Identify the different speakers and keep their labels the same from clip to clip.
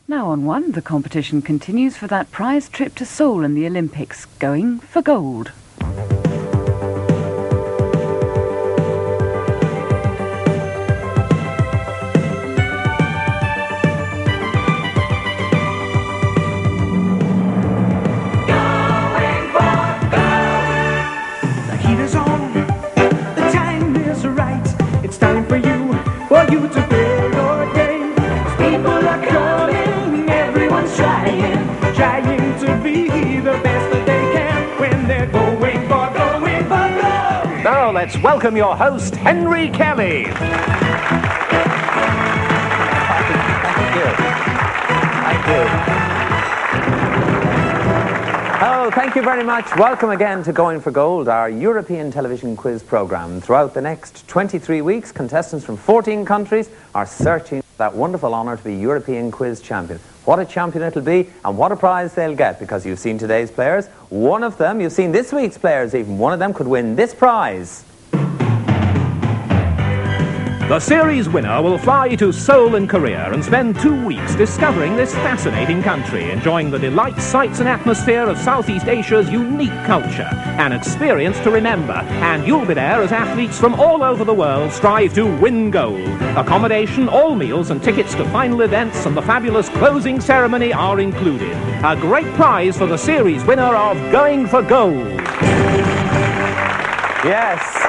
Speaker 1: Now on one, the competition continues for that prize trip to Seoul in the Olympics, going for gold.
Speaker 2: Now let's welcome your host, Henry Kelly.
Speaker 3: Thank you. Thank you. Oh, thank you very much. Welcome again to Going for Gold, our European television quiz program. Throughout the next 23 weeks, contestants from 14 countries are searching for that wonderful honour to be European quiz champion. What a champion it'll be, and what a prize they'll get, because you've seen today's players. One of them, you've seen this week's players even. One of them could win this prize.
Speaker 2: The series winner will fly to Seoul in Korea and spend 2 weeks discovering this fascinating country, enjoying the delights, sights and atmosphere of Southeast Asia's unique culture. An experience to remember, and you'll be there as athletes from all over the world strive to win gold. Accommodation, all meals and tickets to final events and the fabulous closing ceremony are included. A great prize for the series winner of Going for Gold.
Speaker 3: Yes.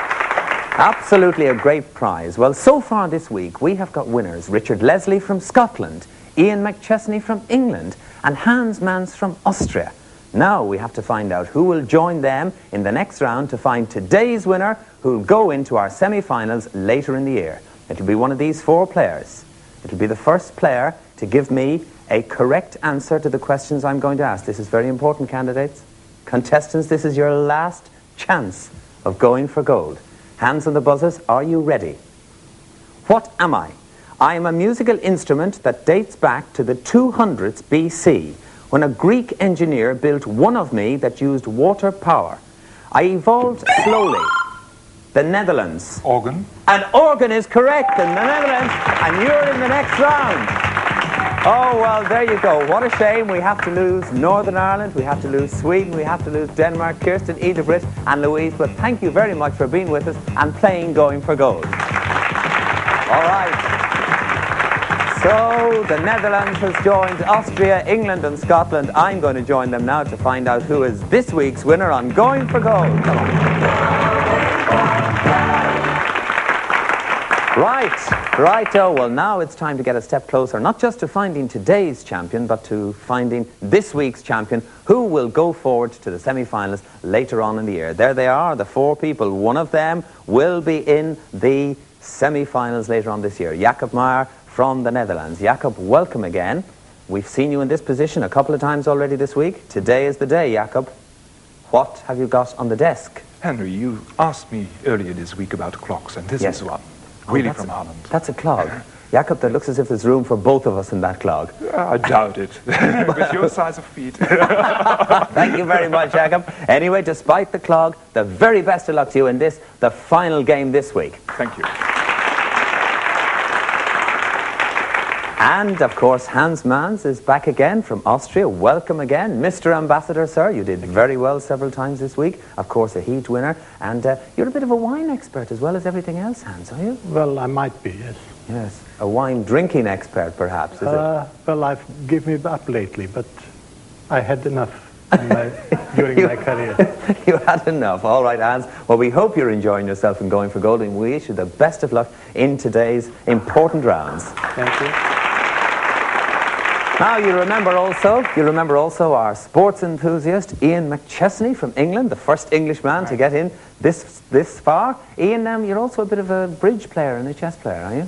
Speaker 3: Absolutely a great prize. Well, so far this week, we have got winners. Richard Leslie from Scotland, Ian McChesney from England, and Hans Mans from Austria. Now we have to find out who will join them in the next round to find today's winner, who will go into our semi-finals later in the year. It'll be one of these four players. It'll be the first player to give me a correct answer to the questions I'm going to ask. This is very important, candidates. Contestants, this is your last chance of going for gold. Hands on the buzzers, are you ready? What am I? I am a musical instrument that dates back to the 200s BC, when a Greek engineer built one of me that used water power. I evolved slowly. The Netherlands.
Speaker 4: Organ.
Speaker 3: An organ is correct in the Netherlands, and you're in the next round. Oh, well, there you go. What a shame. We have to lose Northern Ireland, we have to lose Sweden, we have to lose Denmark, Kirsten, Edith, and Louise. But thank you very much for being with us and playing Going for Gold. All right. So, the Netherlands has joined Austria, England, and Scotland. I'm going to join them now to find out who is this week's winner on Going for Gold. Come on. Righto. Well, now it's time to get a step closer, not just to finding today's champion, but to finding this week's champion, who will go forward to the semi-finals later on in the year. There they are, the four people. One of them will be in the semi-finals later on this year. Jacob Meyer from the Netherlands. Jacob, welcome again. We've seen you in this position a couple of times already this week. Today is the day, Jacob. What have you got on the desk?
Speaker 4: Henry, you asked me earlier this week about clocks, and this is one. Really from Holland.
Speaker 3: That's a clog. Jacob, that looks as if there's room for both of us in that clog.
Speaker 4: I doubt it. With your size of feet.
Speaker 3: Thank you very much, Jacob. Anyway, despite the clog, the very best of luck to you in this, the final game this week.
Speaker 4: Thank you.
Speaker 3: And, of course, Hans Mans is back again from Austria. Welcome again. Mr. Ambassador, sir, you did very well several times this week. Of course, a heat winner. And you're a bit of a wine expert as well as everything else, Hans, are you?
Speaker 5: Well, I might be, yes.
Speaker 3: Yes. A wine drinking expert, perhaps, is it?
Speaker 5: Well, I've given it up lately, but I had enough during my career.
Speaker 3: You had enough. All right, Hans. Well, we hope you're enjoying yourself and Going for Gold, and we wish you the best of luck in today's important rounds.
Speaker 5: Thank you.
Speaker 3: Now, you remember also our sports enthusiast, Ian McChesney from England, the first Englishman to get in this far. Ian, you're also a bit of a bridge player and a chess player, are you?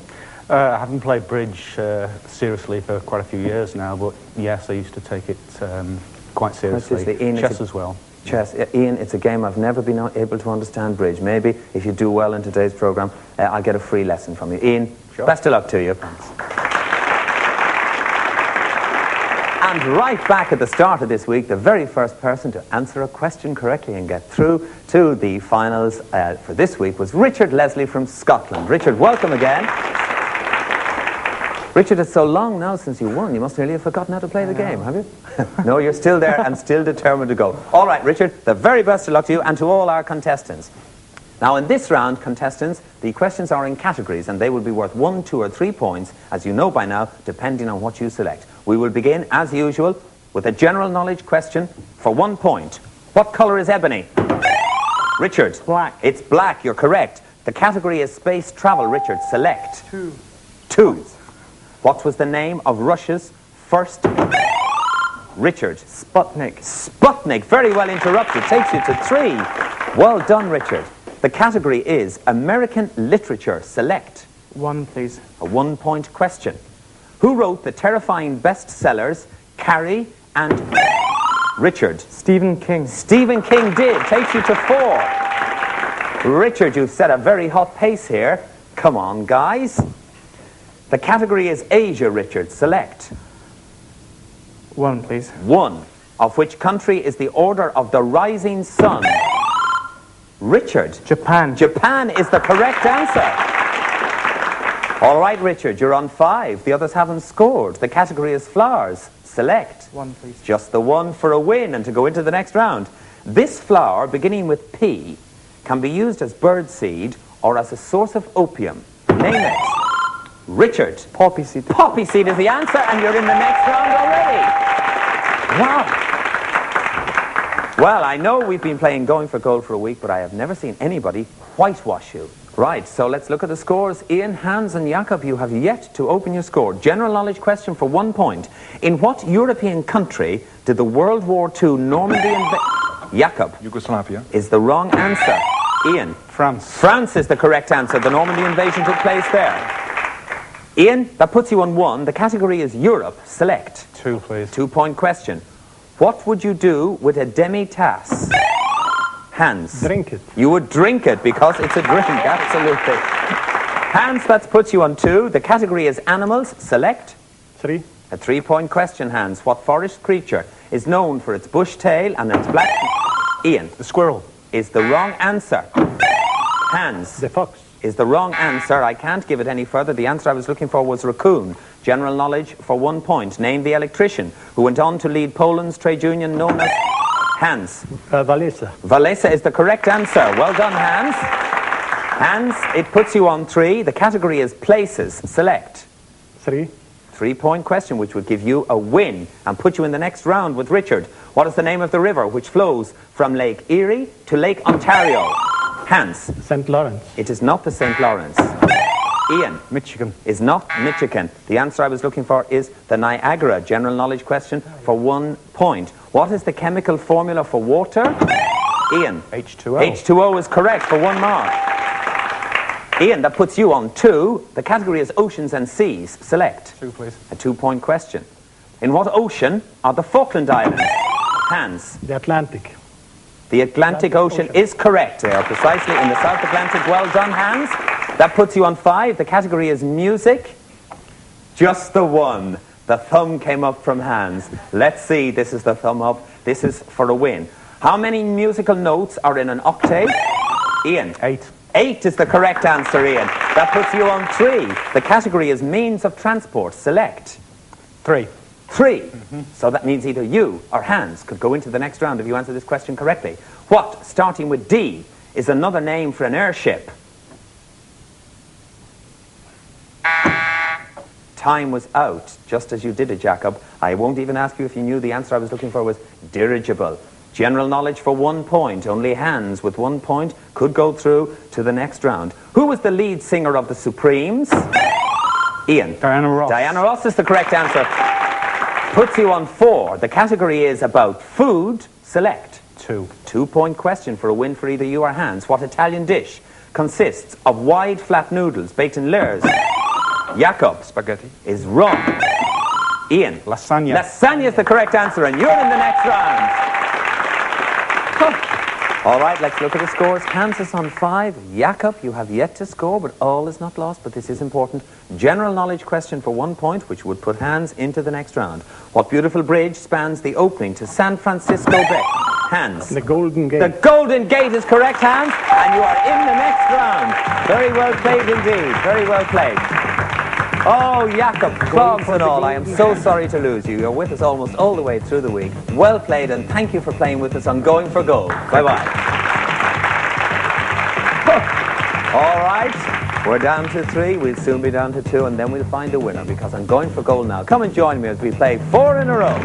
Speaker 6: I haven't played bridge seriously for quite a few years now, but yes, I used to take it quite seriously.
Speaker 3: Ian,
Speaker 6: chess as well.
Speaker 3: Chess. Ian, it's a game I've never been able to understand, bridge. Maybe if you do well in today's programme, I'll get a free lesson from you. Ian, sure. Best of luck to you. Thanks. And right back at the start of this week, the very first person to answer a question correctly and get through to the finals for this week was Richard Leslie from Scotland. Richard, welcome again. Richard, it's so long now since you won. You must nearly have forgotten how to play the game, have you? No, you're still there and still determined to go. All right, Richard, the very best of luck to you and to all our contestants. Now, in this round, contestants, the questions are in categories and they will be worth 1, 2 or 3 points, as you know by now, depending on what you select. We will begin, as usual, with a general knowledge question for 1 point. What colour is ebony? Richard.
Speaker 6: Black.
Speaker 3: It's black, you're correct. The category is space travel. Richard, select.
Speaker 6: 2.
Speaker 3: 2. What was the name of Russia's first... Richard.
Speaker 6: Sputnik.
Speaker 3: Sputnik, very well interrupted, takes you to 3. Well done, Richard. The category is American literature. Select.
Speaker 6: 1, please.
Speaker 3: A 1-point question. Who wrote the terrifying bestsellers Carrie and... Richard.
Speaker 6: Stephen King.
Speaker 3: Stephen King did. Takes you to 4. Richard, you've set a very hot pace here. Come on, guys. The category is Asia, Richard. Select.
Speaker 6: 1, please.
Speaker 3: 1. Of which country is the Order of the Rising Sun? Richard.
Speaker 6: Japan.
Speaker 3: Japan is the correct answer. All right, Richard, you're on 5. The others haven't scored. The category is flowers. Select.
Speaker 6: 1, please.
Speaker 3: Just the 1 for a win and to go into the next round. This flower, beginning with P, can be used as birdseed or as a source of opium. Name it. Richard.
Speaker 6: Poppy seed.
Speaker 3: Poppy seed is the answer, and you're in the next round already. Wow. Well, I know we've been playing Going for Gold for a week, but I have never seen anybody whitewash you. Right, so let's look at the scores. Ian, Hans and Jakob, you have yet to open your score. General knowledge question for 1 point. In what European country did the World War II Normandy invasion... Jakob.
Speaker 4: Yugoslavia.
Speaker 3: Is the wrong answer. Ian.
Speaker 6: France.
Speaker 3: France is the correct answer. The Normandy invasion took place there. Ian, that puts you on 1. The category is Europe. Select.
Speaker 6: 2, please.
Speaker 3: 2-point question. What would you do with a demi-tasse? Hans.
Speaker 5: Drink it.
Speaker 3: You would drink it because it's a drink, absolutely. Hans, that puts you on 2. The category is animals. Select.
Speaker 5: 3.
Speaker 3: A 3-point question, Hans. What forest creature is known for its bush tail and its black... Ian.
Speaker 6: The squirrel.
Speaker 3: Is the wrong answer. Hans.
Speaker 5: The fox.
Speaker 3: Is the wrong answer. I can't give it any further. The answer I was looking for was raccoon. General knowledge for 1 point. Name the electrician who went on to lead Poland's trade union known as... Hans.
Speaker 5: Walesa.
Speaker 3: Walesa is the correct answer. Well done, Hans. Hans, it puts you on 3. The category is places. Select.
Speaker 5: 3.
Speaker 3: 3-point question, which would give you a win and put you in the next round with Richard. What is the name of the river which flows from Lake Erie to Lake Ontario? Hans.
Speaker 5: St. Lawrence.
Speaker 3: It is not the St. Lawrence. Ian.
Speaker 6: Michigan.
Speaker 3: Is not Michigan. The answer I was looking for is the Niagara. General knowledge question for 1 point. What is the chemical formula for water? Ian.
Speaker 6: H2O.
Speaker 3: H2O is correct for 1 mark. Ian, that puts you on 2. The category is oceans and seas. Select.
Speaker 6: 2, please.
Speaker 3: A 2-point question. In what ocean are the Falkland Islands? Hans.
Speaker 5: The Atlantic.
Speaker 3: The Atlantic Ocean is correct. They are precisely in the South Atlantic. Well done, Hans. That puts you on 5. The category is music. Just the 1. The thumb came up from Hans. Let's see. This is the thumb up. This is for a win. How many musical notes are in an octave? Ian.
Speaker 6: 8.
Speaker 3: 8 is the correct answer, Ian. That puts you on 3. The category is means of transport. Select.
Speaker 6: 3.
Speaker 3: 3. So that means either you or Hans could go into the next round if you answer this question correctly. What, starting with D, is another name for an airship? Time was out, just as you did it, Jakob. I won't even ask you if you knew. The answer I was looking for was dirigible. General knowledge for 1 point. Only Hans with 1 point could go through to the next round. Who was the lead singer of the Supremes? Ian.
Speaker 6: Diana Ross.
Speaker 3: Diana Ross is the correct answer. Puts you on 4. The category is about food. Select.
Speaker 6: 2.
Speaker 3: 2-point question for a win for either you or Hans. What Italian dish consists of wide flat noodles baked in layers? Jakob.
Speaker 4: Spaghetti.
Speaker 3: Is wrong. Ian.
Speaker 6: Lasagna.
Speaker 3: Lasagna is the correct answer, and you're in the next round. All right, let's look at the scores. Hans is on 5. Jakob, you have yet to score, but all is not lost, but this is important. General knowledge question for 1 point, which would put Hans into the next round. What beautiful bridge spans the opening to San Francisco Bay? Hans.
Speaker 5: The Golden Gate.
Speaker 3: The Golden Gate is correct, Hans, and you are in the next round. Very well played indeed. Very well played. Oh, Jakob, clogs and all, I am so sorry to lose you. You're with us almost all the way through the week. Well played, and thank you for playing with us on Going for Gold. Bye-bye. All right, we're down to 3. We'll soon be down to 2, and then we'll find a winner, because I'm going for gold now. Come and join me as we play 4 in a row.